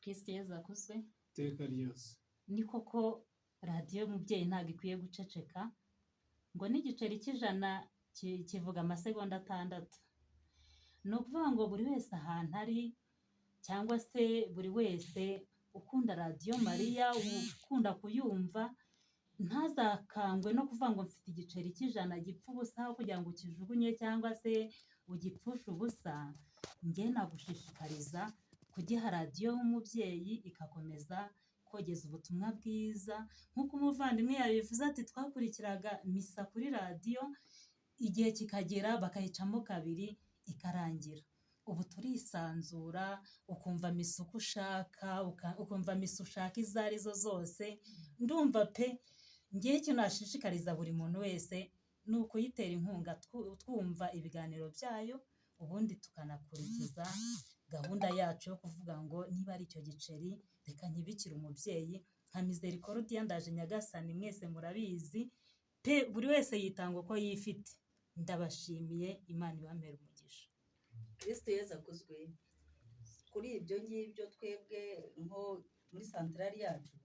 Kristo Yezu akuzwe. iteka ryose. Ni koko radiyo y'umubyeyi ntabwo ikwiye guceceka ngo n'igiceri cy'ijana kivuga amasegonda 6. Ni ukuvuga ngo buri wese ahantu ari cyangwa se buri wese ukunda radiyo Mariya, ukunda kuyumva, ntazakangwe no kuvuga ngo mfite igiceri cy'ijana gipfa ubusa aho kugira ngo ukijugunye cyangwa se ugipfushe ubusa. Njye nagushishikariza kugiha radiyo y'umubyeyi igakomeza kogeza ubutumwa bwiza, nk'uko umuvandimwe yabivuze ati twakurikiraga misa kuri radiyo, igihe kikagera bakayicamo kabiri ikarangira. Ubu turisanzura, ukumva misa uko ushaka, ukumva misa ushaka izo arizo zose. Ndumva pe ngewe icyo nashishikariza buri muntu wese ni ukuyitera inkunga, twumva ibiganiro byayo, ubundi tukanakurikiza gahunda yacu yo kuvuga ngo niba ari icyo giceri reka nkibikire umubyeyi nka Misericordia Ndaje Nyagasani. Mwese murabizi pe, buri wese yitanga uko yifite. Ndabashimiye, Imana ibamere umugisha. Kristo Yezu akuzwe. Kuri ibyo ngibyo twebwe nko muri santarari yacu